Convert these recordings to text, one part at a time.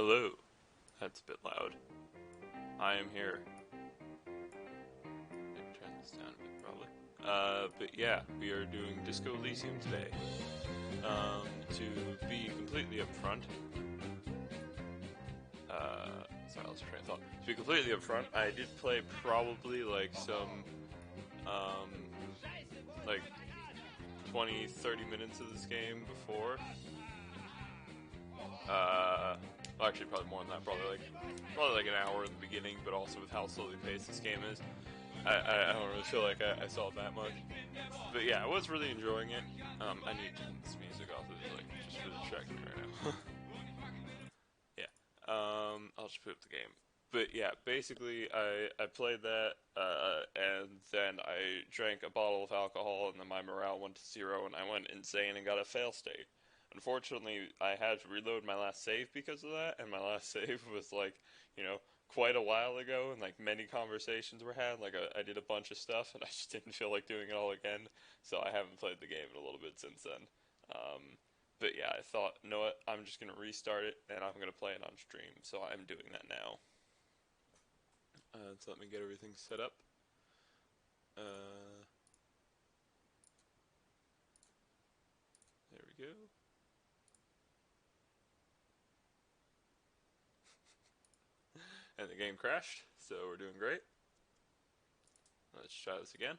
Hello. That's a bit loud. I am here. Maybe turn this down a bit, probably. But yeah, we are doing Disco Elysium today. To be completely upfront, sorry, I lost train of thought. To be completely upfront, I did play probably like some, like 20, 30 minutes of this game before. Well, actually, probably more than that. Probably like an hour in the beginning, but also with how slowly paced this game is, I don't really feel like I saw that much. But yeah, I was really enjoying it. I need to turn this music off. It's like just really distracting me right now. Yeah. I'll just put up the game. But yeah, basically, I played that, and then I drank a bottle of alcohol, and then my morale went to zero, and I went insane and got a fail state. Unfortunately, I had to reload my last save because of that, and my last save was like, quite a while ago, and like many conversations were had. Like I did a bunch of stuff, and I just didn't feel like doing it all again, so I haven't played the game in a little bit since then. Um, but yeah, I thought, you know what, I'm just gonna restart it, and I'm gonna play it on stream, so I'm doing that now. So let me get everything set up. Uh, there we go. And the game crashed, so we're doing great. Let's try this again.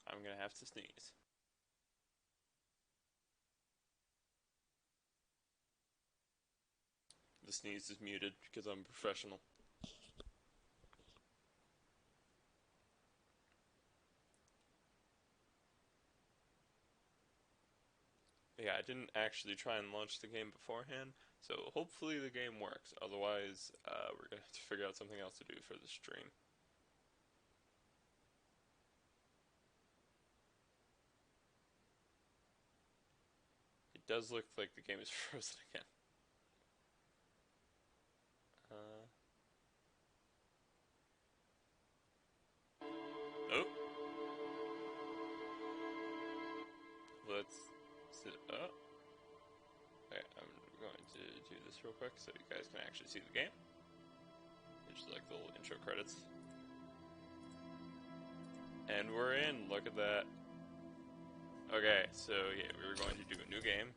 I'm gonna have to sneeze. The sneeze is muted because I'm a professional. Yeah, I didn't actually try and launch the game beforehand, so hopefully the game works. Otherwise, we're gonna have to figure out something else to do for the stream. It does look like the game is frozen again. Uh, oh, let's sit up. Okay, I'm going to do this real quick so you guys can actually see the game. Which is like the little intro credits. And we're in, look at that. Okay, so yeah, we were going to do a new game.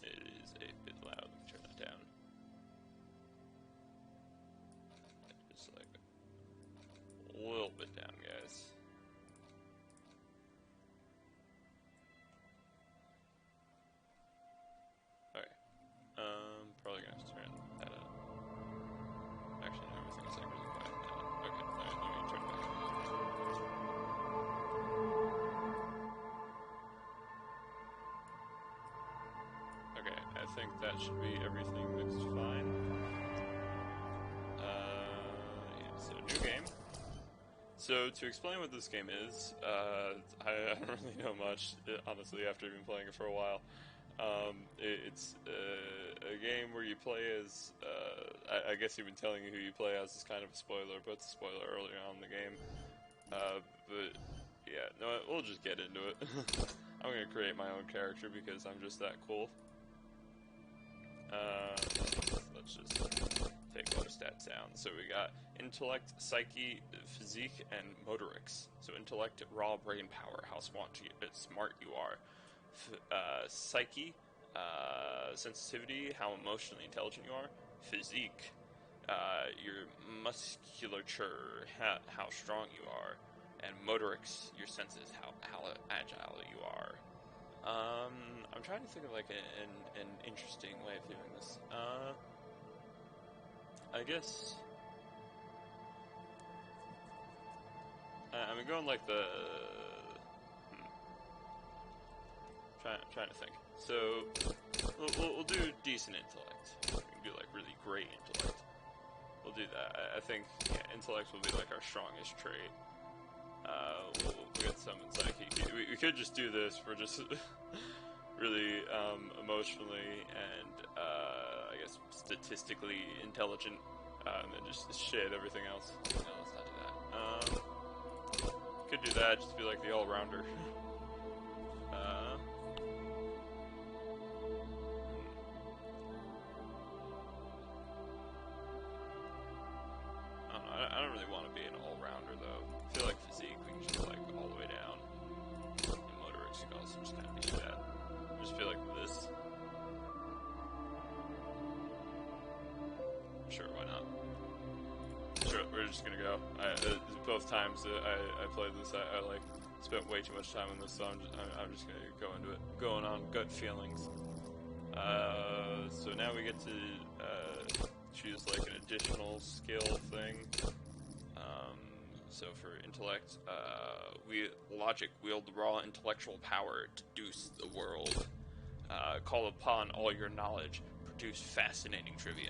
It is a bit loud, let me turn that down. Just like a little bit down, guys. Okay, probably gonna have to turn that up. Actually, no, everything's like really quiet now. Okay, let me turn it back up. Okay, I think that should be everything looks fine. Yeah, so new game. So to explain what this game is, I don't really know much, honestly, after been playing it for a while. It's a game where you play as, I guess even telling you who you play as is kind of a spoiler, but it's a spoiler earlier on in the game. But yeah, no, we'll just get into it. I'm gonna create my own character because I'm just that cool. Let's just take all the stats down. So we got intellect, psyche, physique, and motorics. So intellect, raw brain power, how smart you are. Psyche, sensitivity, how emotionally intelligent you are. Physique, your musculature, how strong you are. And motorics, your senses, how agile you are. I'm trying to think of like an interesting way of doing this. I guess I'm going like the. Trying to think. So we'll do decent intellect. We can do like really great intellect. We'll do that. I think intellect will be like our strongest trait. We'll get some in psyche. We could just do this for just really emotionally and I guess statistically intelligent, and then just shit everything else. No, let's not do that. Could do that, just be like the all-rounder. I don't really want to be an all-rounder though. I feel like physique we can just like all the way down. And motorics you can also just kind of be that. I just feel like this. Sure, why not? Sure, we're just gonna go. Both times that I played this, I like spent way too much time on this, so I'm just gonna go into it, going on gut feelings. So now we get to choose like an additional skill thing. So for intellect, logic, wield the raw intellectual power to deuce the world. Call upon all your knowledge, produce fascinating trivia.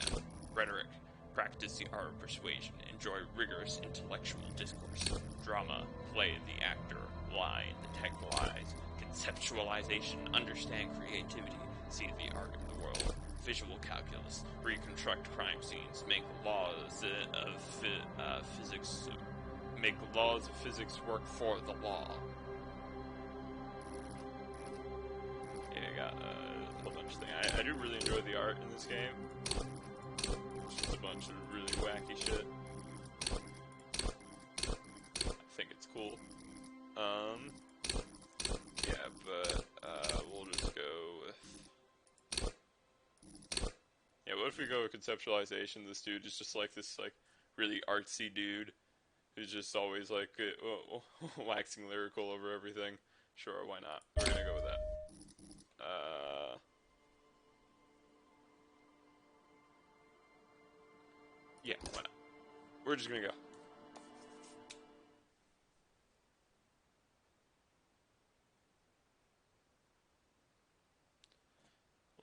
Rhetoric, practice the art of persuasion, enjoy rigorous intellectual discourse. Drama, play the actor, line, detect lies. Conceptualization, understand creativity, see the art of the world. Visual calculus, reconstruct crime scenes, make laws of physics. Make laws of physics work for the law. Yeah, I got a whole bunch of things. I do really enjoy the art in this game. Just a bunch of really wacky shit. I think it's cool. Yeah, but we'll just go with. Yeah, what if we go with conceptualization? This dude is just like this, like really artsy dude. Who's just always like waxing lyrical over everything. Sure, why not? We're gonna go with that. Yeah, why not? We're just gonna go.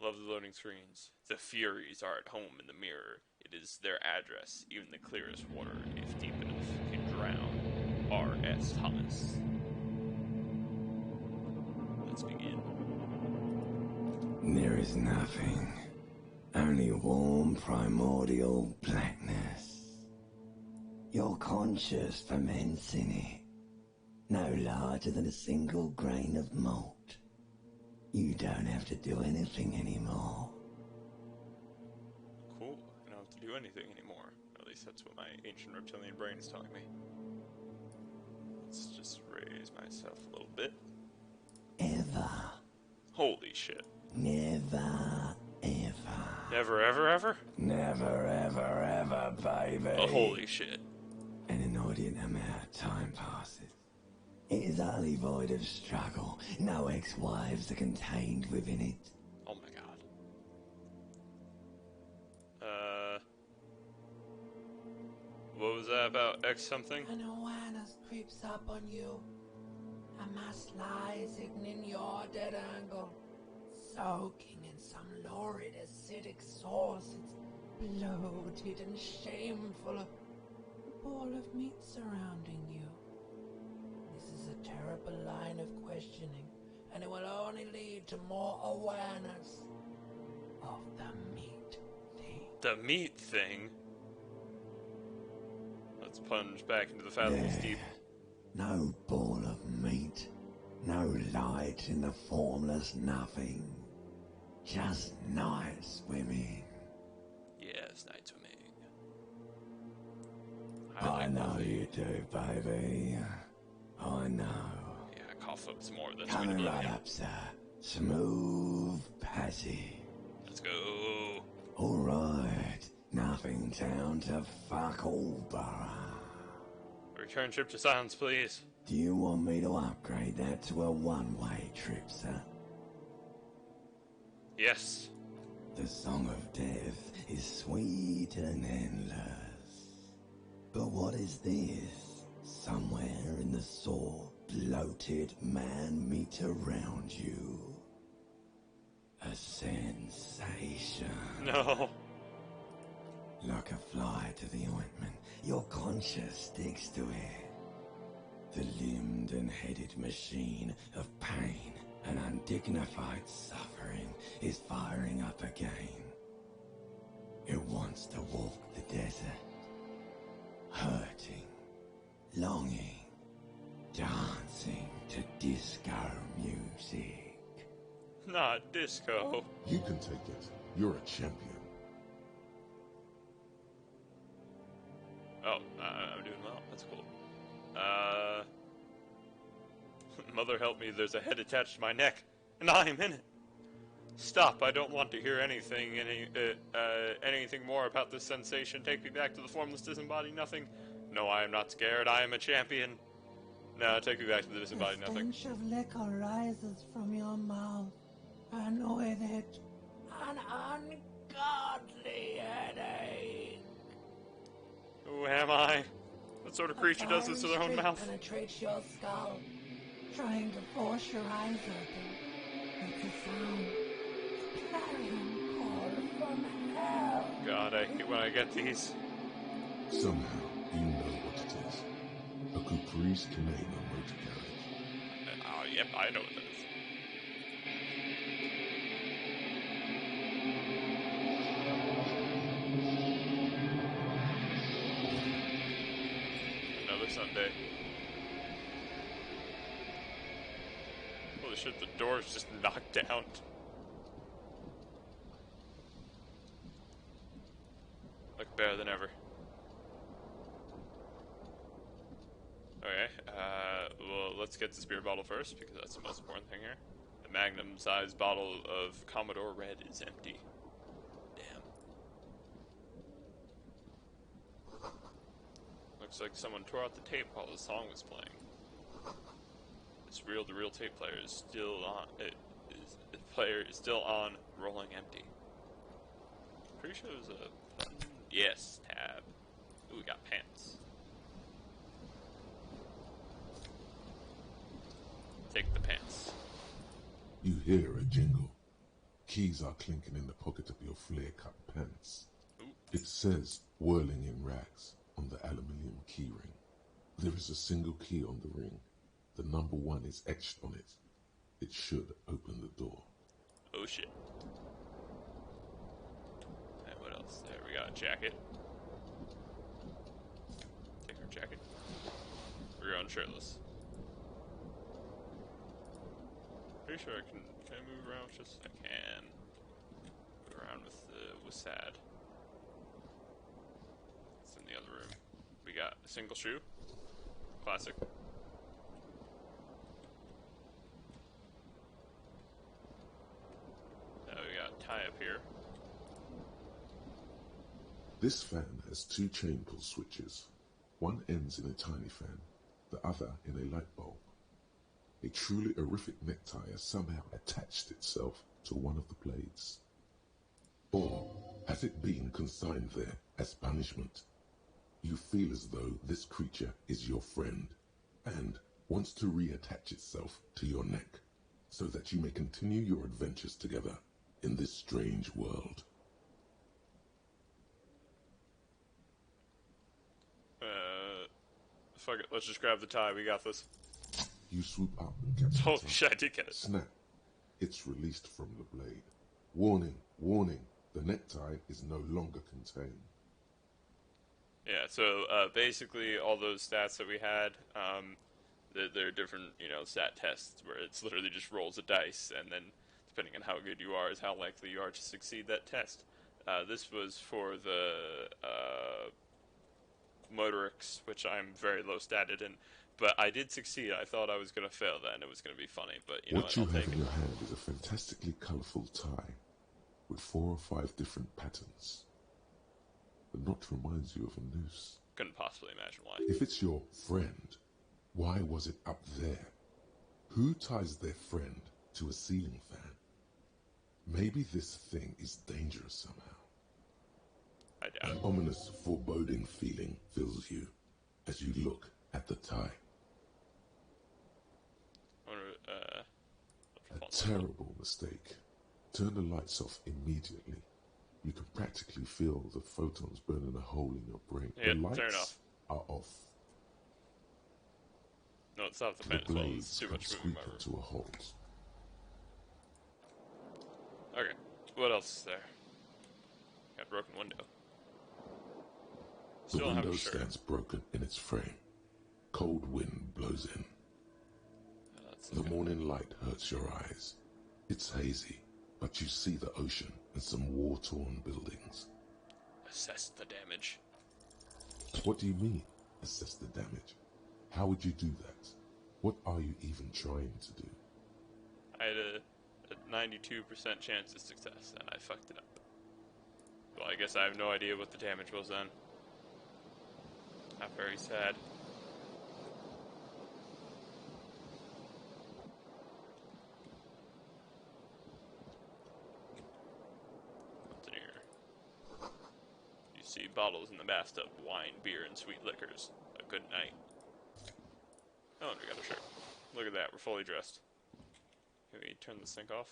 Love the loading screens. The Furies are at home in the mirror. It is their address. Even the clearest water, if deep enough, can drown. R.S. Thomas. Let's begin. There is nothing. Only warm primordial blackness. Your conscious ferments in it. No larger than a single grain of malt. You don't have to do anything anymore. Cool. I don't have to do anything anymore. At least that's what my ancient reptilian brain is telling me. Let's just raise myself a little bit. Ever. Holy shit. Never, ever. Never, ever, ever? Never, ever, ever, baby. Oh, holy shit. An inordinate amount of time passes. It is utterly void of struggle. No ex-wives are contained within it. Oh my god. What was that about X something? An awareness creeps up on you. A mass lies hidden in your dead angle. Soaking in some lurid acidic sauce. It's bloated and shameful. A ball of meat surrounding you. This is a terrible line of questioning, and it will only lead to more awareness of the meat thing. The meat thing? Let's plunge back into the fathomless deep. No ball of meat. No light in the formless nothing. Just night swimming. Yes, night swimming. I know you do, baby. I know. Yeah, cough up some more. That's Coming going to right up, sir. Smooth passage. Let's go. Alright. Nothing down to fuck all borough. Return trip to silence, please. Do you want me to upgrade that to a one-way trip, sir? Yes. The song of death is sweet and endless. But what is this? Somewhere in the sore, bloated man meat around you. A sensation. No. Like a fly to the ointment, your conscience sticks to it. The limbed and headed machine of pain and undignified suffering is firing up again. It wants to walk the desert, hurting, longing, dancing to disco music. Not disco. You can take it. You're a champion. Oh, I'm doing well. That's cool. Mother help me, there's a head attached to my neck, and I am in it. Stop, I don't want to hear anything more about this sensation. Take me back to the formless disembodied nothing. No, I am not scared, I am a champion. No, take me back to the disembodied nothing. The stench of liquor rises from your mouth, and with it, an ungodly headache. Who am I? What sort of creature does this to their own mouth? Penetrates your skull, trying to force your eyes open. It's a sound. A clarion call from hell. God, I hate when I get these. Somehow, you know what it is. A Caprice Canadian motor carriage. Oh, yep, I know what that is. Another Sunday. Holy shit, the door's just knocked down. Look better than ever. Okay, well, let's get this beer bottle first, because that's the most important thing here. The magnum-sized bottle of Commodore Red is empty. Damn. Looks like someone tore out the tape while the song was playing. This reel-to-reel tape player is still on. The player is still on, rolling empty. Pretty sure there's a button. Yes, tab. Ooh, we got pants. Take the pants. You hear a jingle. Keys are clinking in the pocket of your flare-cut pants. Ooh. It says, whirling in rags, on the aluminium key ring. There is a single key on the ring. The number 1 is etched on it. It should open the door. Oh shit. And what else? There we got a jacket. Take our jacket. We're going shirtless. Pretty sure I can I move around with just I can. Move around with sad. It's in the other room. We got a single shoe. Classic. Now we got a tie up here. This fan has 2 chain pull switches. One ends in a tiny fan, the other in a light bulb. A truly horrific necktie has somehow attached itself to one of the blades. Or has it been consigned there as punishment? You feel as though this creature is your friend and wants to reattach itself to your neck so that you may continue your adventures together in this strange world. Fuck it, let's just grab the tie, we got this. You swoop up and catch the Holy tie. shit, I did get it. Snap. It's released from the blade. Warning, warning, the necktie is no longer contained. Yeah, so basically all those stats that we had, there are different, stat tests where it's literally just rolls a dice, and then depending on how good you are is how likely you are to succeed that test. This was for the motorics, which I'm very low statted in, but I did succeed. I thought I was going to fail then. It was going to be funny, but what you I'll have take in it. your hand is a fantastically colourful tie with 4 or 5 different patterns. The knot reminds you of a noose. Couldn't possibly imagine why. If it's your friend, why was it up there? Who ties their friend to a ceiling fan? Maybe this thing is dangerous somehow. I doubt An it. ominous, foreboding feeling fills you as you look at the tie. I wonder, A terrible mistake. Turn the lights off immediately. You can practically feel the photons burning a hole in your brain. Yeah, The lights turn it off. are off. No, it's not the The fan as well. blades It's too come much moving squeaking my room. to a halt. Okay. What else is there? Got a broken window. The Still don't have a window shirt. stands broken in its frame. Cold wind blows in. The morning light hurts your eyes. It's hazy, but you see the ocean and some war-torn buildings. Assess the damage. What do you mean, assess the damage? How would you do that? What are you even trying to do? I had a 92% chance of success, and I fucked it up. Well, I guess I have no idea what the damage was then. Not very sad. What's in here? You see bottles in the bathtub, wine, beer, and sweet liquors. A good night. Oh, and we got a shirt. Look at that, we're fully dressed. Can we turn the sink off?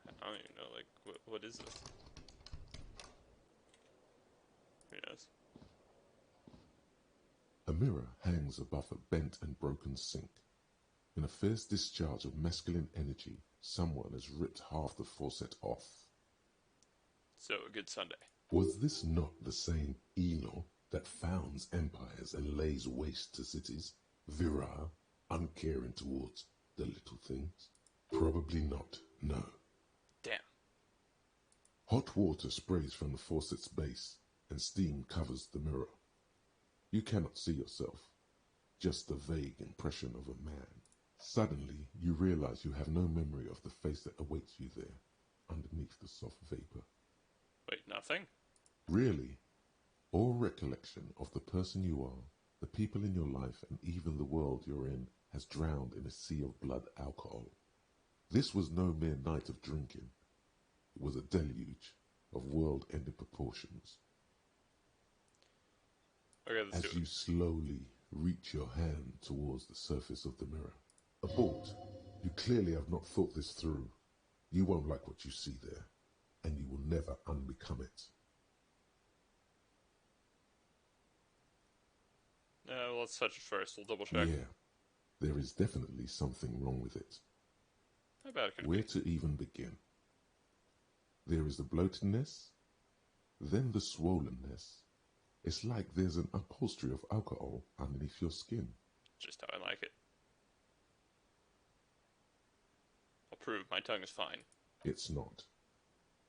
I don't even know, like, what is this? Who knows? A mirror hangs above a bent and broken sink. In a fierce discharge of masculine energy, someone has ripped half the faucet off. So, a good Sunday. Was this not the same Eno that founds empires and lays waste to cities, virile, uncaring towards the little things? Probably not, no. Damn. Hot water sprays from the faucet's base, and steam covers the mirror. You cannot see yourself, just the vague impression of a man. Suddenly, you realize you have no memory of the face that awaits you there, underneath the soft vapor. Wait, nothing? Really, all recollection of the person you are, the people in your life, and even the world you're in has drowned in a sea of blood alcohol. This was no mere night of drinking. It was a deluge of world-ending proportions. Okay, let's do As it. you slowly reach your hand towards the surface of the mirror. Abort. You clearly have not thought this through. You won't like what you see there, and you will never unbecome it. Well, let's touch it first. We'll double check. Yeah, there is definitely something wrong with it. How bad could it Where be? to even begin? There is the bloatedness, then the swollenness. It's like there's an upholstery of alcohol underneath your skin. Just how I like it. I'll prove my tongue is fine. It's not.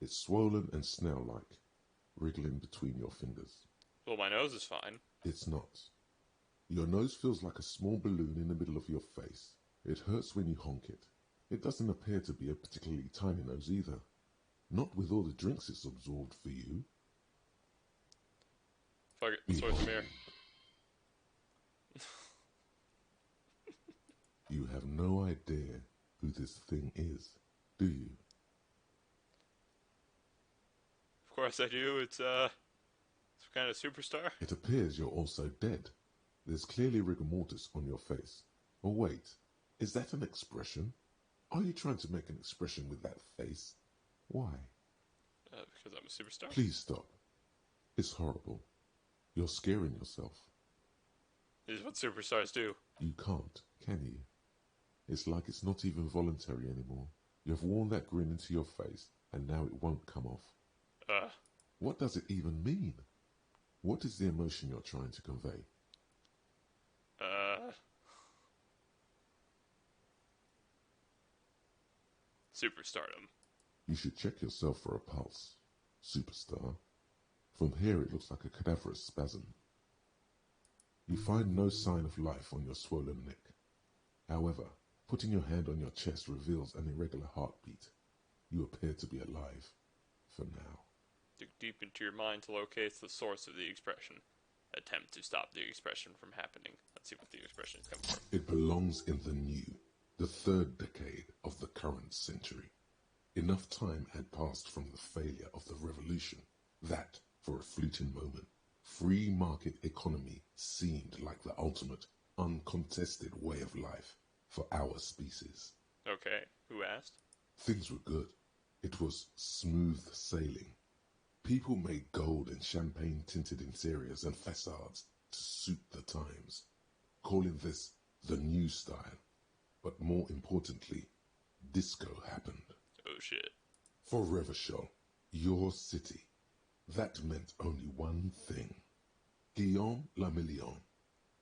It's swollen and snail-like, wriggling between your fingers. Well, my nose is fine. It's not. Your nose feels like a small balloon in the middle of your face. It hurts when you honk it. It doesn't appear to be a particularly tiny nose either. Not with all the drinks it's absorbed for you. Fuck it, let's switch the mirror. You have no idea who this thing is, do you? Of course I do. It's some kind of superstar. It appears you're also dead. There's clearly rigor mortis on your face. Or wait, is that an expression? Are you trying to make an expression with that face? Why? Because I'm a superstar? Please stop. It's horrible. You're scaring yourself. This is what superstars do. You can't, can you? It's like it's not even voluntary anymore. You have worn that grin into your face, and now it won't come off. What does it even mean? What is the emotion you're trying to convey? Superstardom. You should check yourself for a pulse, superstar. From here it looks like a cadaverous spasm. You find no sign of life on your swollen neck. However, putting your hand on your chest reveals an irregular heartbeat. You appear to be alive, for now. Dig deep into your mind to locate the source of the expression. Attempt to stop the expression from happening. Let's see what the expression is coming from. It belongs in the new, the third decade of the current century. Enough time had passed from the failure of the revolution that, for a fleeting moment, free market economy seemed like the ultimate, uncontested way of life for our species. Okay, who asked? Things were good. It was smooth sailing. People made gold and champagne-tinted interiors and facades to suit the times. calling this the new style. But more importantly, disco happened. Oh shit. For Revachol, your city, that meant only one thing. Guillaume la Million.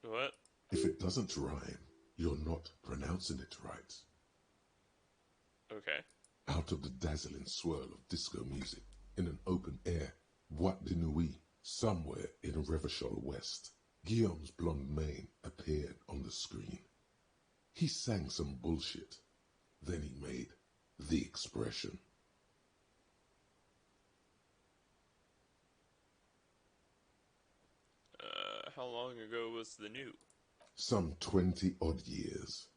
What? If it doesn't rhyme, you're not pronouncing it right. Okay. Out of the dazzling swirl of disco music, in an open air, Boîte de Nuit, somewhere in Revachol West, Guillaume's blonde mane appeared on the screen. He sang some bullshit. Then he made the expression. How long ago was the new? Some 20-odd years.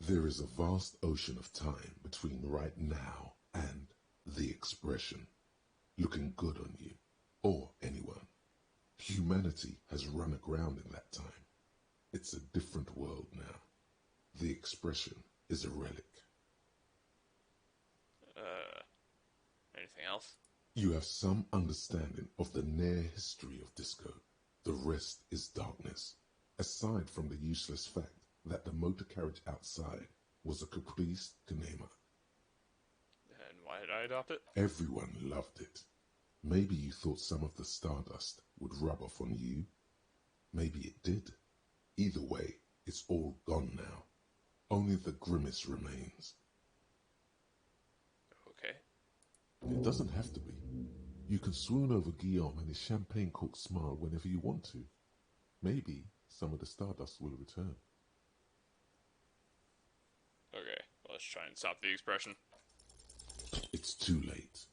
There is a vast ocean of time between right now and the expression. Looking good on you, or anyone. Humanity has run aground in that time. It's a different world now. The expression is a relic. Anything else? You have some understanding of the near history of disco. The rest is darkness, aside from the useless fact that the motor carriage outside was a caprice to Neymar. And why did I adopt it? Everyone loved it. Maybe you thought some of the stardust would rub off on you. Maybe it did. Either way, it's all gone now. Only the grimace remains. Okay. It doesn't have to be. You can swoon over Guillaume and his champagne-corked smile whenever you want to. Maybe some of the stardust will return. Okay, let's try and stop the expression. It's too late.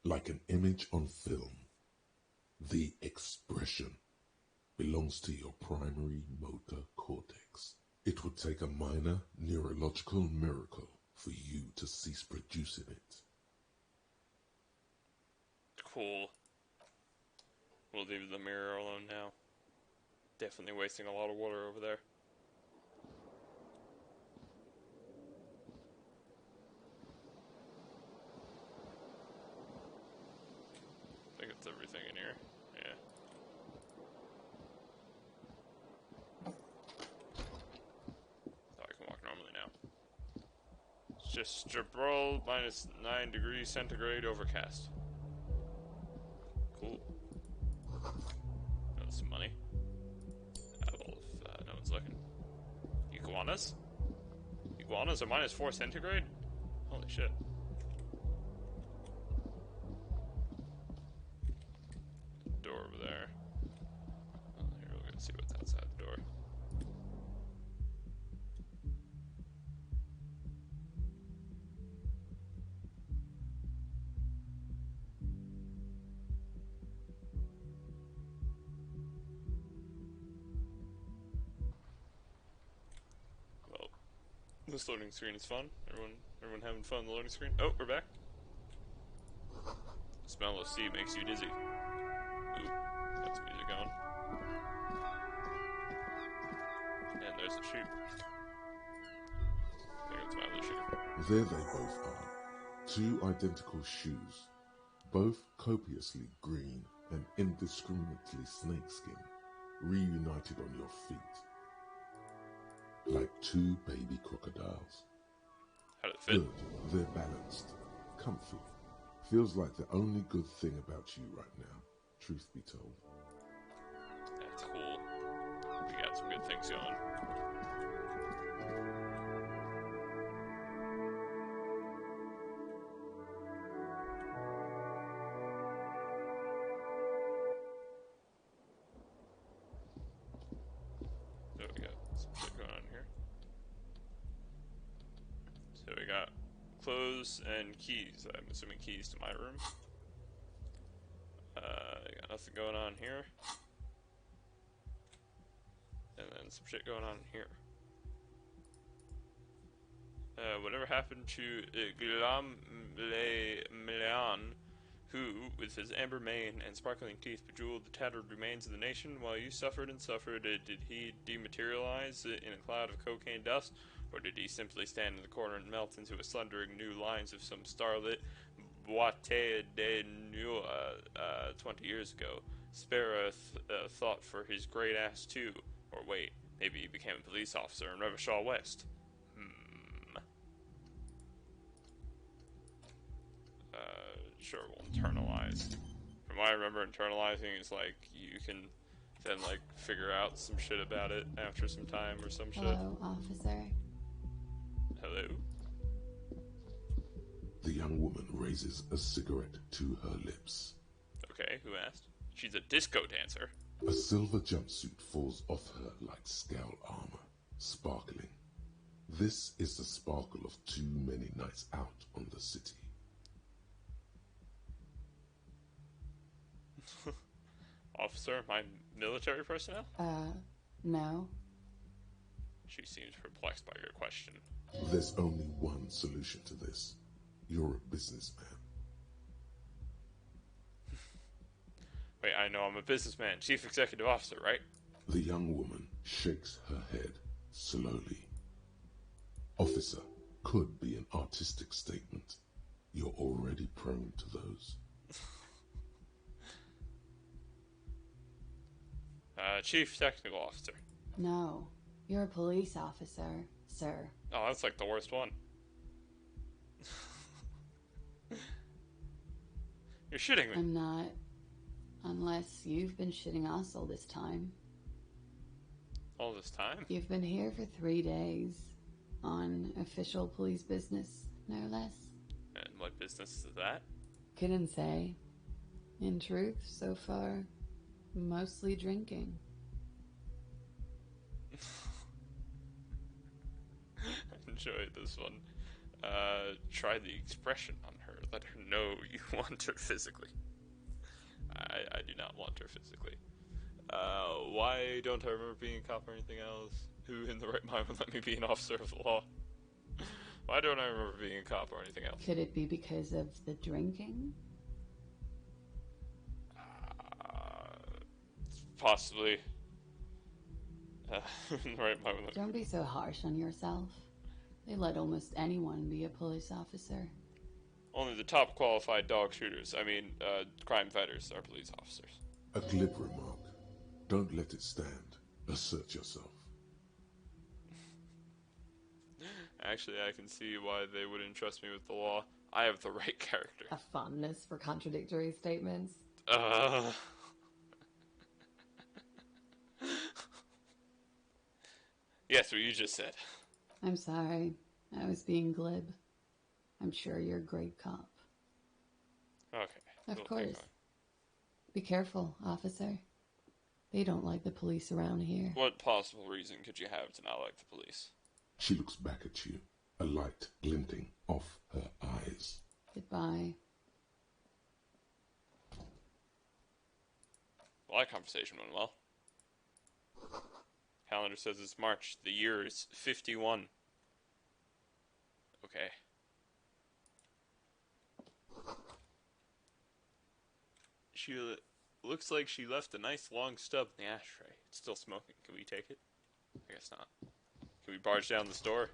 Like an image on film. The expression belongs to your primary motor cortex. It would take a minor neurological miracle for you to cease producing it. Cool. We'll leave the mirror alone now. Definitely wasting a lot of water over there. I think it's everything in here. Yeah. Oh, I can walk normally now. It's just Gibraltar minus 9 degrees centigrade overcast. Cool. Got some money. Well, if no one's looking. Iguanas? Iguanas are minus 4 centigrade? Holy shit. Door over there. Oh, here, we're gonna see what's outside the door. Well, this loading screen is fun. Everyone having fun on the loading screen? Oh, we're back. The smell of sea makes you dizzy. Ooh, got some music going. And there's a sheep. There goes my other sheep. There they both are. Two identical shoes. Both copiously green and indiscriminately snakeskin, reunited on your feet. Like two baby crocodiles. How did it fit? Good, they're balanced, comfy. Feels like the only good thing about you right now, truth be told. That's cool. We got some good things going. So we got some shit going on here. So we got clothes and keys. I'm assuming keys to my room. Got nothing going on here. And then some shit going on here. Whatever happened to Guillaume Le Million, who, with his amber mane and sparkling teeth, bejeweled the tattered remains of the nation? While you suffered and suffered, did he dematerialize in a cloud of cocaine dust? Or did he simply stand in the corner and melt into a slendering new lines of some starlit boîte de nuit 20 years ago? Spare a thought for his great ass too. Or wait, Maybe he became a police officer in Revachol West. Sure, we'll internalize. From what I remember, internalizing is like you can then like figure out some shit about it after some time or some shit. Hello, officer. Hello? The young woman raises a cigarette to her lips. Okay, who asked? She's a disco dancer. A silver jumpsuit falls off her like scowl armor, sparkling. This is the sparkle of too many nights out on the city. Officer, am I military personnel? No. She seems perplexed by your question. There's only one solution to this. You're a businessman. Wait, I know I'm a businessman. Chief Executive Officer, right? The young woman shakes her head slowly. Officer could be an artistic statement. You're already prone to those. Chief Technical Officer. No. You're a police officer, sir. Oh, that's like the worst one. You're shitting me. I'm not. Unless you've been shitting us all this time. All this time? You've been here for 3 days. On official police business, no less. And what business is that? Couldn't say. In truth, so far, mostly drinking. I enjoyed this one. Try the expression on her. Let her know you want her physically. I do not want her physically. Why don't I remember being a cop or anything else? Who in the right mind would let me be an officer of the law? Why don't I remember being a cop or anything else? Could it be because of the drinking? Possibly. In the right mind would let me... Don't be so harsh on yourself. They let almost anyone be a police officer. Only the top qualified dog shooters, crime fighters, are police officers. A glib remark. Don't let it stand. Assert yourself. Actually, I can see why they wouldn't trust me with the law. I have the right character. A fondness for contradictory statements. Yes, what you just said. I'm sorry. I was being glib. I'm sure you're a great cop. Okay. Of we'll course. Be careful, officer. They don't like the police around here. What possible reason could you have to not like the police? She looks back at you, a light glinting off her eyes. Goodbye. Well, that conversation went well. Calendar says it's March. The year is 51. Okay. She looks like she left a nice long stub in the ashtray. It's still smoking. Can we take it? I guess not. Can we barge down the store?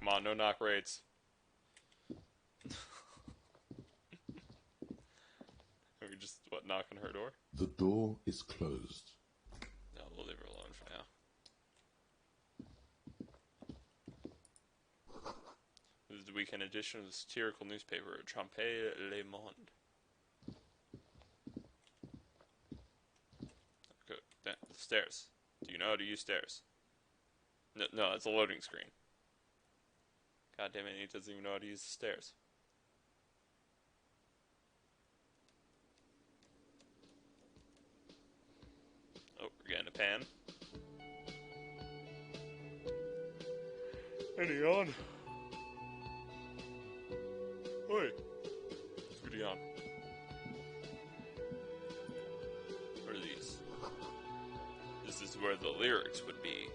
Come on, no knock raids. Are we just, knock on her door? The door is closed. No, we'll leave her alone for now. This is the weekend edition of the satirical newspaper, Trompe Le Monde. Good. Down the stairs. Do you know how to use stairs? No, it's a loading screen. God damn it, he doesn't even know how to use the stairs. Oh, we're getting a pan. Any on? Oi! What's on? What are these? This is where the lyrics would be.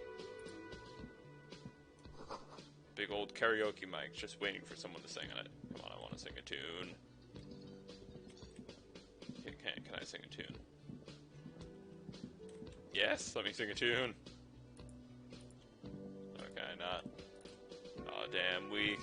Big old karaoke mic, just waiting for someone to sing on it. Come on, I want to sing a tune. Can I sing a tune? Yes, let me sing a tune. Okay, not. Aw, damn weak.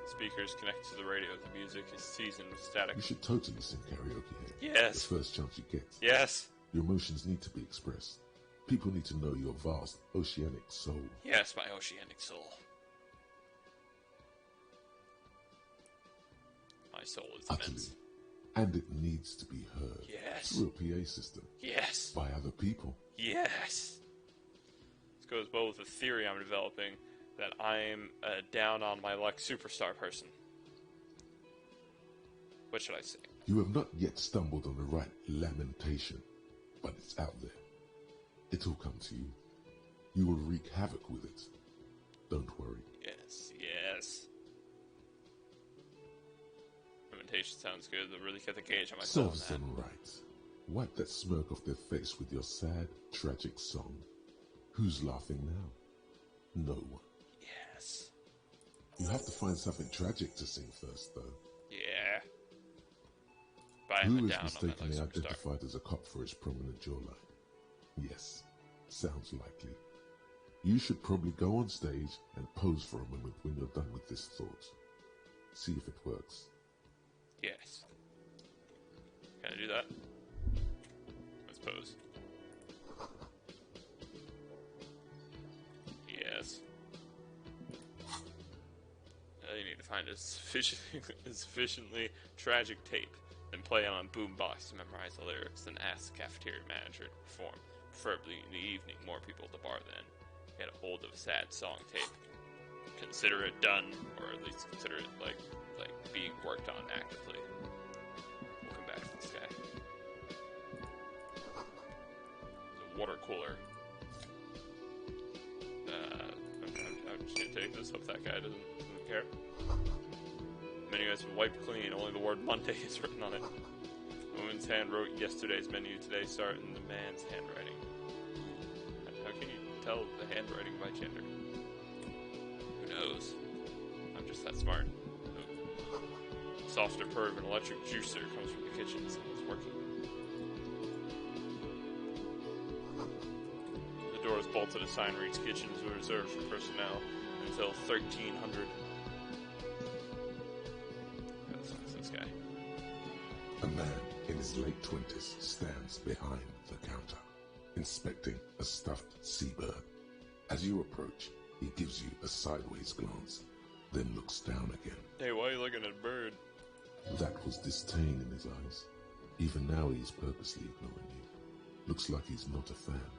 Speakers connected to the radio. The music is seasoned with static. You should totally sing karaoke here. Yes. The first chance you get. Yes. Your emotions need to be expressed. People need to know your vast oceanic soul. Yes, my oceanic soul. My soul is Utterly. immense. And it needs to be heard. Yes. Through a PA system. Yes. By other people. Yes. This goes well with the theory I'm developing that I'm a down on my luck superstar person. What should I say? You have not yet stumbled on the right lamentation, but it's out there. It'll come to you. You will wreak havoc with it. Don't worry. Yes, yes. Lamentation sounds good, but really get the gauge on myself. Serves them right. Wipe that smirk off their face with your sad, tragic song. Who's laughing now? No one. Yes. You have to find something tragic to sing first, though. Yeah. But I'm Who is down mistakenly on my luck superstar. identified as a cop for his prominent jawline? Yes, sounds likely. You should probably go on stage and pose for a moment when you're done with this thought. See if it works. Yes. Can I do that? Let's pose. Yes. You need to find a sufficiently tragic tape, then play it on boombox to memorize the lyrics, then ask the cafeteria manager to perform, preferably in the evening. More people at the bar then. Get a hold of a sad song tape. Consider it done, or at least consider it like being worked on actively. We'll come back to this guy. There's a water cooler. I'm just gonna take this. Hope that guy doesn't care. Menu has been wiped clean. Only the word Monday is written on it. The woman's hand wrote yesterday's menu. Today start in the man's handwriting. How can you tell the handwriting by gender? Who knows? I'm just that smart. Softer purr of an electric juicer comes from the kitchen. Someone's working. The door is bolted. A sign reads kitchen is reserved for personnel until 1300. What's this guy? A man in his late 20s stands behind the counter, inspecting a stuffed seabird. As you approach, he gives you a sideways glance, then looks down again. Hey, why are you looking at a bird? That was disdain in his eyes. Even now he's purposely ignoring you. Looks like he's not a fan.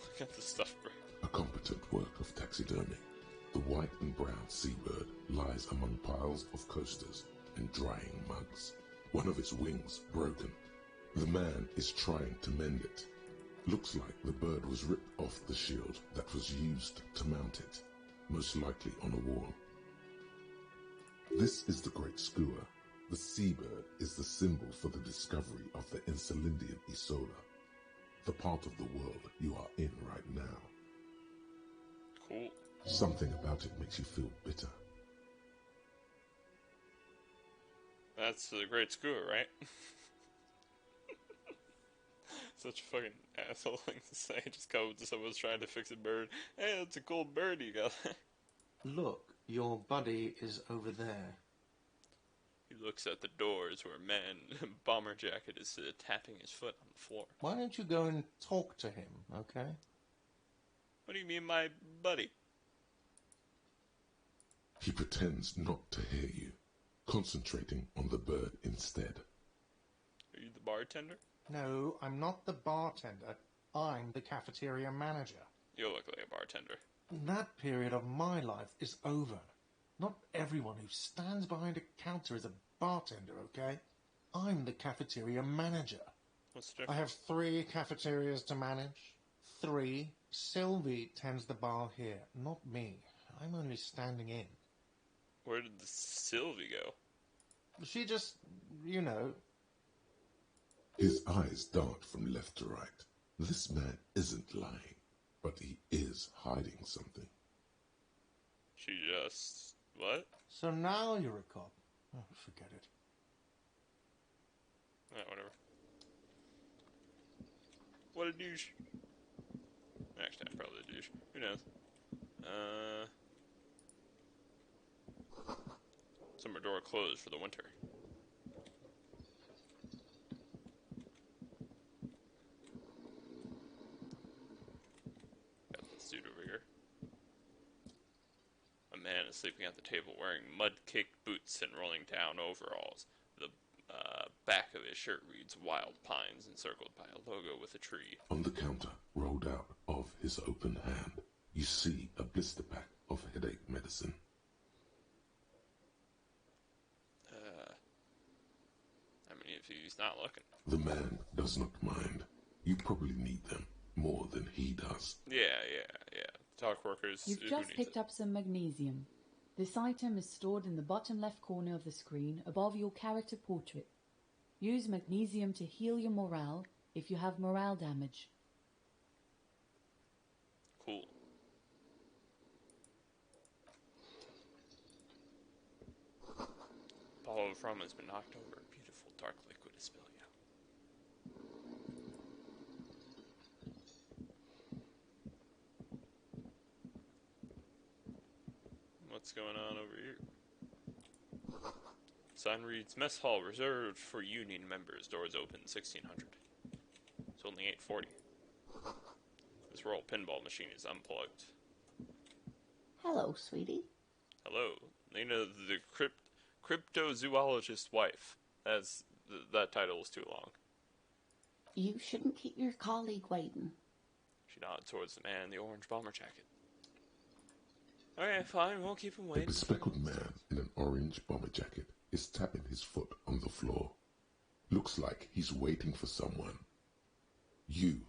Look at the stuff, bro. A competent work of taxidermy. The white and brown seabird lies among piles of coasters and drying mugs. One of its wings broken. The man is trying to mend it. Looks like the bird was ripped off the shield that was used to mount it, most likely on a wall. This is the Great Skua. The seabird is the symbol for the discovery of the Insulindian Isola, the part of the world you are in right now. Cool. Something about it makes you feel bitter. That's the Great Skua, right? Such a fucking asshole thing to say. Just go to someone's trying to fix a bird. Hey, that's a cool bird you got. Look, your buddy is over there. He looks at the doors where a man in a bomber jacket is tapping his foot on the floor. Why don't you go and talk to him, okay? What do you mean, my buddy? He pretends not to hear you, concentrating on the bird instead. Are you the bartender? No, I'm not the bartender. I'm the cafeteria manager. You look like a bartender. That period of my life is over. Not everyone who stands behind a counter is a bartender, okay? I'm the cafeteria manager. What's the I difference? have 3 cafeterias to manage. 3. Sylvie tends the bar here, not me. I'm only standing in. Where did the Sylvie go? She just, you know... His eyes dart from left to right. This man isn't lying, but he is hiding something. She just... what? So now you're a cop. Oh, forget it. Whatever. What a douche. Actually, I'm probably a douche. Who knows? Summer door closed for the winter. this dude over here. A man is sleeping at the table wearing mud-caked boots and rolling down overalls. The back of his shirt reads Wild Pines, encircled by a logo with a tree. On the counter, rolled out of his open hand, you see a blister pack of headache medicine. I mean, if he's not looking. The man does not mind. You probably need them more than he does. Yeah. Talk workers. You've who just needs picked it? up some magnesium. This item is stored in the bottom left corner of the screen above your character portrait. Use magnesium to heal your morale if you have morale damage. Cool. Bottle of rum has been knocked over. Beautiful dark liquid is spilling out. What's going on over here? Sign reads, Mess Hall reserved for Union members. Doors open 1600. It's only 8:40. This royal pinball machine is unplugged. Hello, sweetie. Hello. You know, the cryptozoologist wife. That title is too long. You shouldn't keep your colleague waiting. She nodded towards the man in the orange bomber jacket. Okay, fine, we'll keep him A waiting. bespectacled man in an orange bomber jacket is tapping his foot on the floor. Looks like he's waiting for someone. You.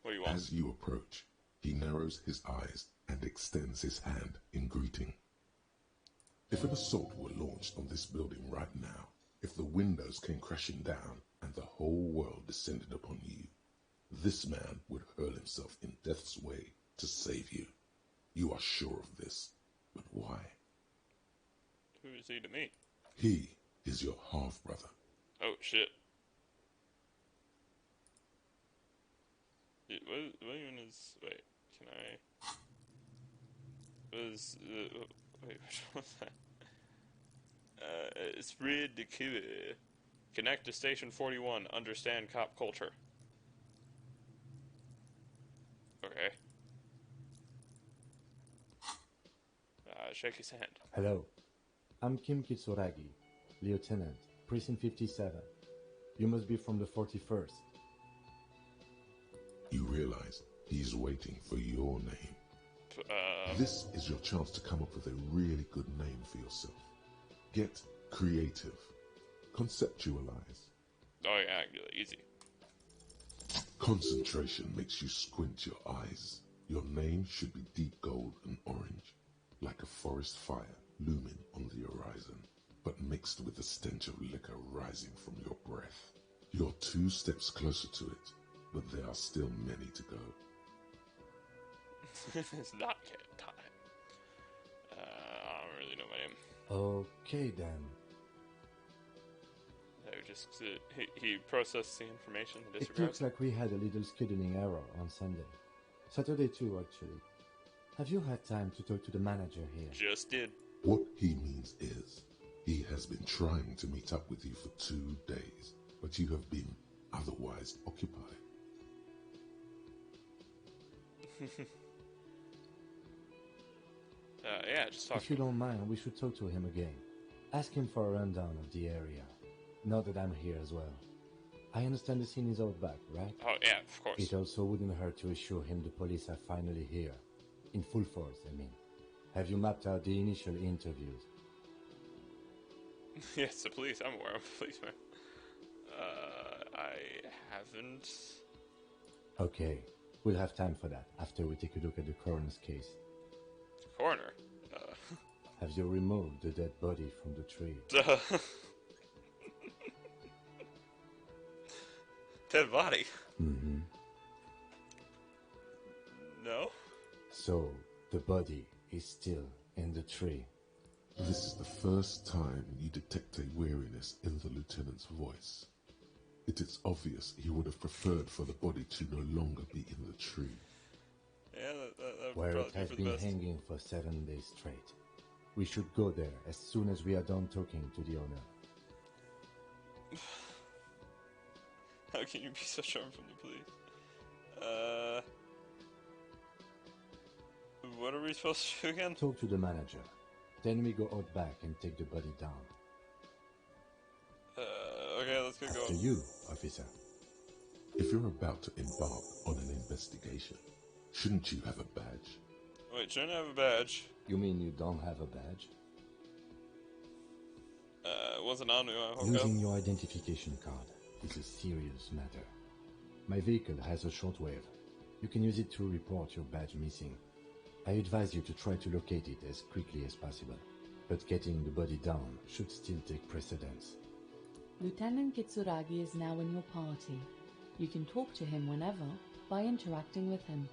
What do you want? As you approach, he narrows his eyes and extends his hand in greeting. If an assault were launched on this building right now, if the windows came crashing down and the whole world descended upon you, this man would hurl himself in death's way to save you. You are sure of this, but why? Who is he to me? He is your half-brother. Oh, shit. What even is... Wait, can I... wait, which one was that? Esprit de Queue. Connect to Station 41. Understand cop culture. Okay. Shake his hand. Hello, I'm Kim Kitsuragi, Lieutenant, Precinct 57. You must be from the 41st. You realize he's waiting for your name. This is your chance to come up with a really good name for yourself. Get creative. Conceptualize. Oh yeah, easy. Concentration makes you squint your eyes. Your name should be deep gold and orange, like a forest fire looming on the horizon, but mixed with the stench of liquor rising from your breath. You're 2 steps closer to it, but there are still many to go. It's not yet time. I don't really know my name. Okay then. He processed the information and It disregarded. looks like we had a little scheduling error on Sunday. Saturday too, actually. Have you had time to talk to the manager here? Just did. What he means is, he has been trying to meet up with you for 2 days, but you have been otherwise occupied. Yeah, just talk. If you don't mind, we should talk to him again. Ask him for a rundown of the area. Now that I'm here as well. I understand the scene is out back, right? Oh, yeah, of course. It also wouldn't hurt to assure him the police are finally here. In full force, I mean. Have you mapped out the initial interviews? Yes, the police. I'm aware of the police, man. I haven't. Okay, we'll have time for that after we take a look at the coroner's case. Coroner. Have you removed the dead body from the tree? Dead body. Mm-hmm. No. So, the body is still in the tree. This is the first time you detect a weariness in the lieutenant's voice. It is obvious he would have preferred for the body to no longer be in the tree. Yeah, that would Where it probably has be for the been best. hanging for 7 days straight. We should go there as soon as we are done talking to the owner. How can you be so sure from the police? what are we supposed to do again? Talk to the manager. Then we go out back and take the body down. Okay, let's get To going. you, officer. If you're about to embark on an investigation, shouldn't you have a badge? Wait, shouldn't I have a badge? You mean you don't have a badge? It wasn't on me when I woke up. Using your identification card is a serious matter. My vehicle has a shortwave. You can use it to report your badge missing. I advise you to try to locate it as quickly as possible, but getting the body down should still take precedence. Lieutenant Kitsuragi is now in your party. You can talk to him whenever by interacting with him.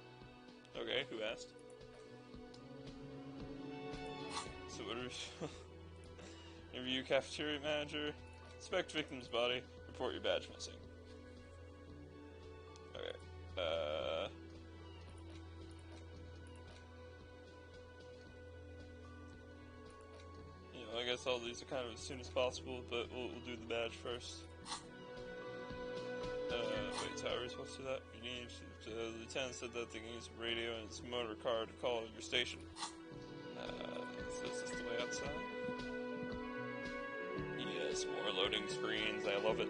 Okay, who asked? So what are we... Interview cafeteria manager. Inspect victim's body. Report your badge missing. Okay. I guess all these are kind of as soon as possible, but we'll do the badge first. Wait, so how are we supposed to do that? You need the lieutenant said that they can use a radio and its motor car to call your station. So is this the way outside? Yes, more loading screens. I love it.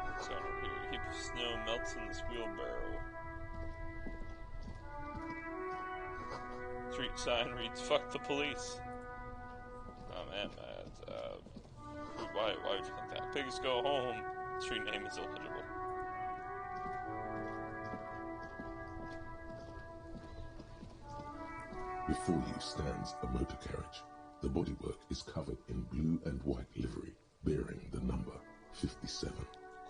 What's going on here? A heap of snow melts in this wheelbarrow. Street sign reads, "Fuck the police." Oh man, why would you think that? Pigs go home. Street name is illegible. Before you stands a motor carriage. The bodywork is covered in blue and white livery, bearing the number 57.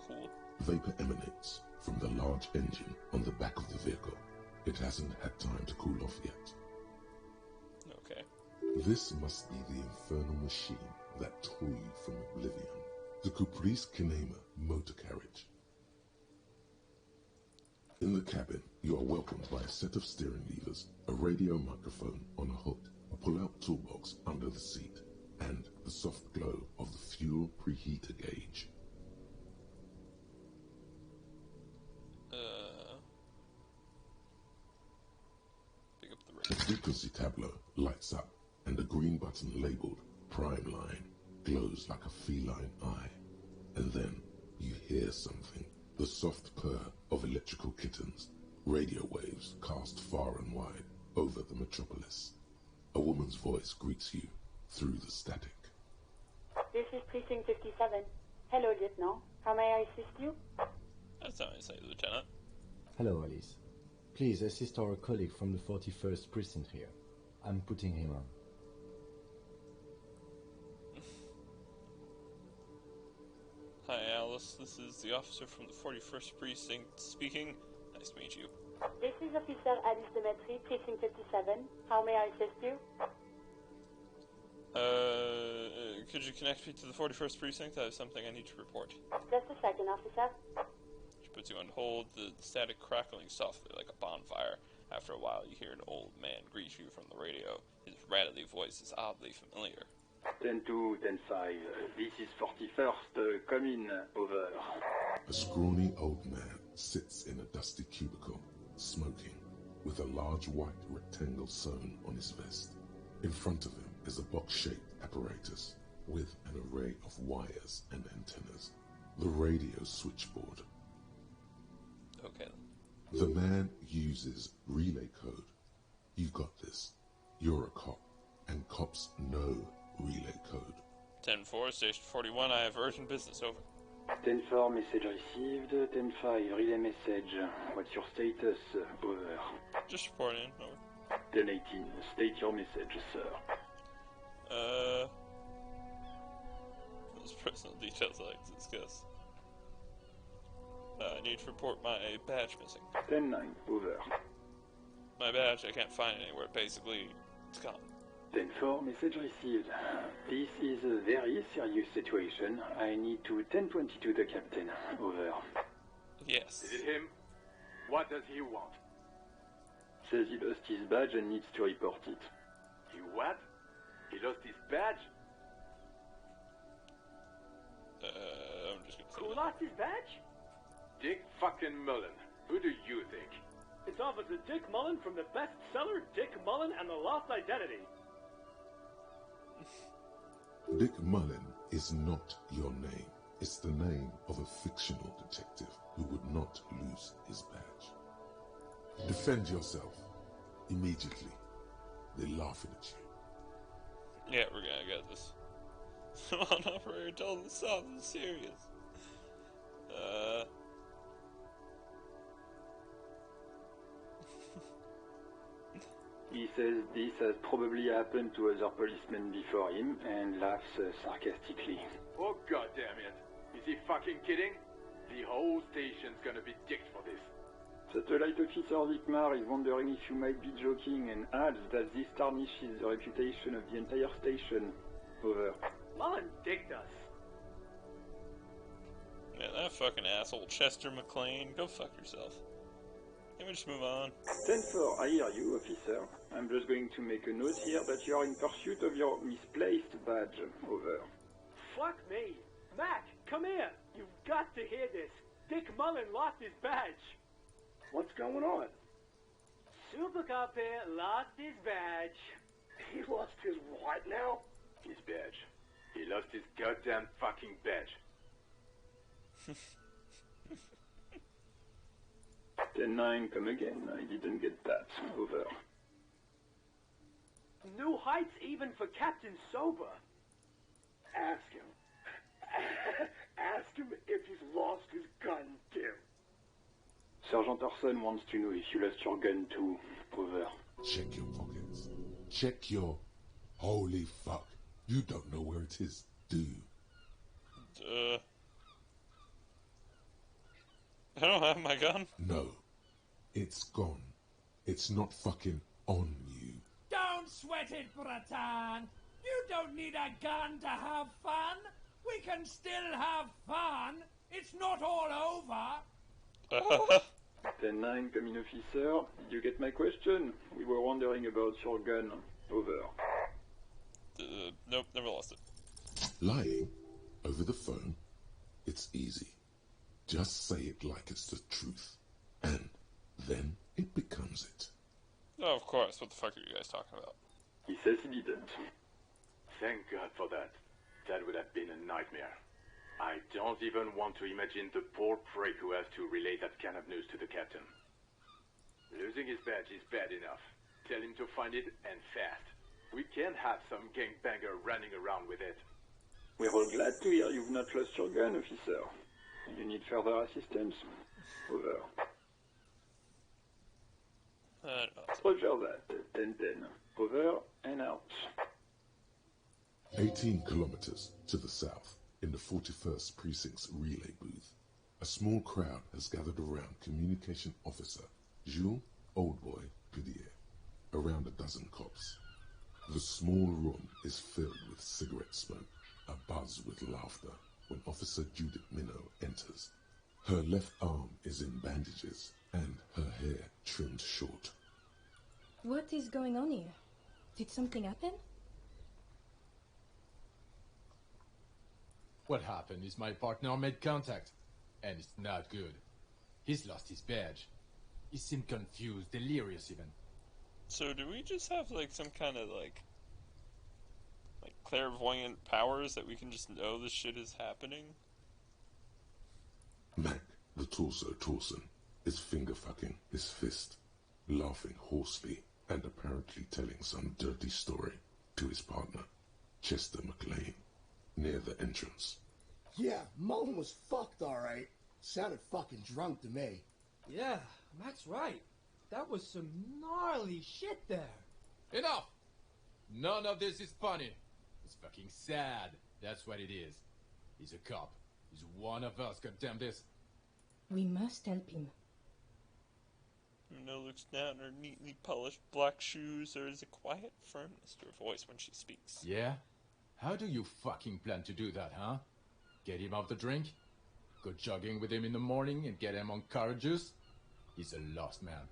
Cool. Vapor emanates from the large engine on the back of the vehicle. It hasn't had time to cool off yet. Okay. This must be the infernal machine that tore you from oblivion. The Caprice Kinema motor carriage. In the cabin, you are welcomed by a set of steering levers, a radio microphone on a hook, a pull-out toolbox under the seat, and the soft glow of the fuel preheater gauge. Pick up the The radio. frequency tableau lights up, and a green button labeled Prime Line glows like a feline eye. And then you hear something, the soft purr of electrical kittens, radio waves cast far and wide over the metropolis. A woman's voice greets you through the static. This is Precinct 57. Hello, Lieutenant. How may I assist you? That's not what I say, Lieutenant. Hello, Alice. Please assist our colleague from the 41st precinct here. I'm putting him on. Hi, Alice. This is the officer from the 41st Precinct speaking. Nice to meet you. This is Officer Alice Demetri, Precinct 57. How may I assist you? Could you connect me to the 41st Precinct? I have something I need to report. Just a second, officer. She puts you on hold, the static crackling softly like a bonfire. After a while, you hear an old man greet you from the radio. His rattly voice is oddly familiar. 10-2, 10-5. This is 41st. Come in. Over. A scrawny old man sits in a dusty cubicle, smoking, with a large white rectangle sewn on his vest. In front of him is a box-shaped apparatus with an array of wires and antennas. The radio switchboard. Okay. The man uses relay code. You've got this. You're a cop, and cops know relay code. 10-4, Station 41, I have urgent business, over. 10-4, message received. 10-5, relay message. What's your status? Over. Just reporting, over. 10-18, state your message, sir. Those personal details I like to discuss. I need to report my badge missing. 10-9, over. My badge, I can't find it anywhere. Basically, it's gone. 10-4, message received. This is a very serious situation. I need to 10-22 the captain. Over. Yes. Is it him? What does he want? Says he lost his badge and needs to report it. He what? He lost his badge? I'm just gonna say Who that. lost his badge? Dick fucking Mullen. Who do you think? It's Officer Dick Mullen from the bestseller Dick Mullen and the Lost Identity. Dick Mullen is not your name. It's the name of a fictional detective who would not lose his badge. Defend yourself. Immediately. They're laughing at you. Yeah, we're gonna get this. Come on, operator, tell them to stop. I'm serious. He says this has probably happened to other policemen before him and laughs sarcastically. Oh goddamn it! Is he fucking kidding? The whole station's gonna be dicked for this. Satellite Officer Vikmar is wondering if you might be joking and adds that this tarnishes the reputation of the entire station. Over. Mullen dicked us. Man, that fucking asshole Chester McLean. Go fuck yourself. Can we just move on? 10-4, I hear you, officer. I'm just going to make a note here that you are in pursuit of your misplaced badge. Over. Fuck me. Mac, come here. You've got to hear this. Dick Mullen lost his badge. What's going on? Super Cop here lost his badge. He lost his what now? His badge. He lost his goddamn fucking badge. 10-9, come again. I didn't get that. Over. New heights even for Captain Sober. Ask him. Ask him if he's lost his gun, too. Sergeant Orson wants to know if you lost your gun, too. Over. Check your pockets. Check your... Holy fuck. You don't know where it is, do you? I don't have my gun. No. It's gone. It's not fucking on you. Don't sweat it, Bratan. You don't need a gun to have fun. We can still have fun. It's not all over. 10-9, come in, officer. Did you get my question? We were wondering about your gun. Over. Nope, never lost it. Lying over the phone, it's easy. Just say it like it's the truth, and then it becomes it. Oh, of course. What the fuck are you guys talking about? He says he didn't. Thank God for that. That would have been a nightmare. I don't even want to imagine the poor prick who has to relay that kind of news to the captain. Losing his badge is bad enough. Tell him to find it, and fast. We can't have some gangbanger running around with it. We're all glad to hear you've not lost your gun, officer. You need further assistance. Over. Roger that. 10-10. Over and out. 18 kilometers to the south, in the 41st Precinct's relay booth, a small crowd has gathered around Communication Officer Jules Oldboy Pidier, around a dozen cops. The small room is filled with cigarette smoke, a buzz with laughter, when Officer Judith Minnow enters. Her left arm is in bandages, and her hair trimmed short. What is going on here? Did something happen? What happened is my partner made contact, and it's not good. He's lost his badge. He seemed confused, delirious even. So do we just have, like, some kind of, like clairvoyant powers that we can just know this shit is happening? Mac, the torso Torson, is finger-fucking his fist, laughing hoarsely and apparently telling some dirty story to his partner, Chester McLean, near the entrance. Yeah, Mullen was fucked, alright. Sounded fucking drunk to me. Yeah, Mac's right. That was some gnarly shit there. Enough! None of this is funny. It's fucking sad. That's what it is. He's a cop. He's one of us, goddamn this. We must help him. Minnow looks down at her neatly polished black shoes. There is a quiet firmness to her voice when she speaks. Yeah? How do you fucking plan to do that, huh? Get him off the drink? Go jogging with him in the morning and get him on carrot juice? He's a lost man.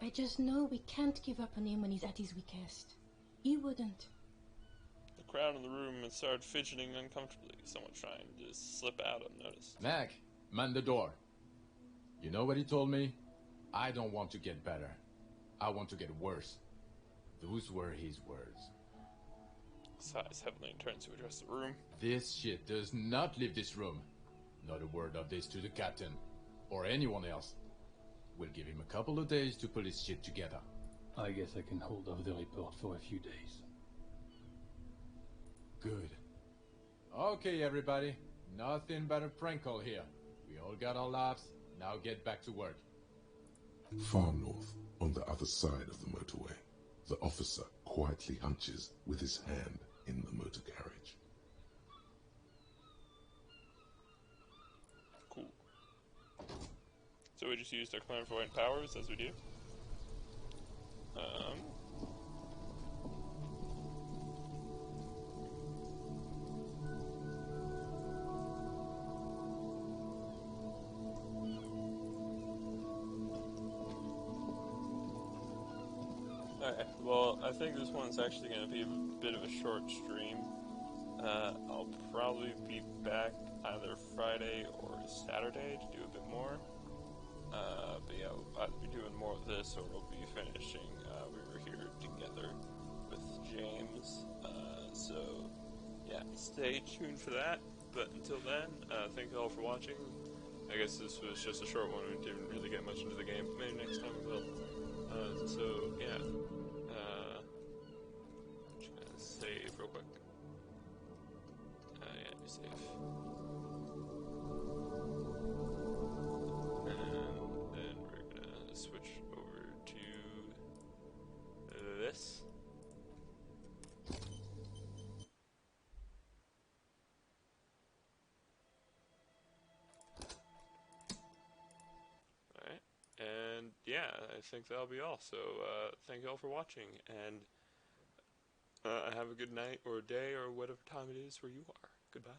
I just know we can't give up on him when he's at his weakest. He wouldn't. The crowd in the room had started fidgeting uncomfortably, someone trying to slip out unnoticed. Mac, man the door. You know what he told me? I don't want to get better. I want to get worse. Those were his words. Sighs heavily and turns to address the room. This shit does not leave this room. Not a word of this to the captain, or anyone else. We'll give him a couple of days to pull his shit together. I guess I can hold off the report for a few days. Good. Okay, everybody. Nothing but a prank call here. We all got our laughs. Now get back to work. Far north, on the other side of the motorway, the officer quietly hunches with his hand in the motor carriage. Cool. So we just used our clairvoyant powers as we do. Alright, well, I think this one's actually going to be a bit of a short stream. I'll probably be back either Friday or Saturday to do a bit more. But yeah, we'll either be doing more of this or we'll be finishing. We were here together with James. So yeah, stay tuned for that. But until then, thank you all for watching. I guess this was just a short one. We didn't really get much into the game, but maybe next time we will. So yeah, just gonna save real quick. Yeah, do save. And then we're gonna switch over to this. Alright, and yeah, I think that'll be all. So, thank you all for watching, and have a good night or day or whatever time it is where you are. Goodbye.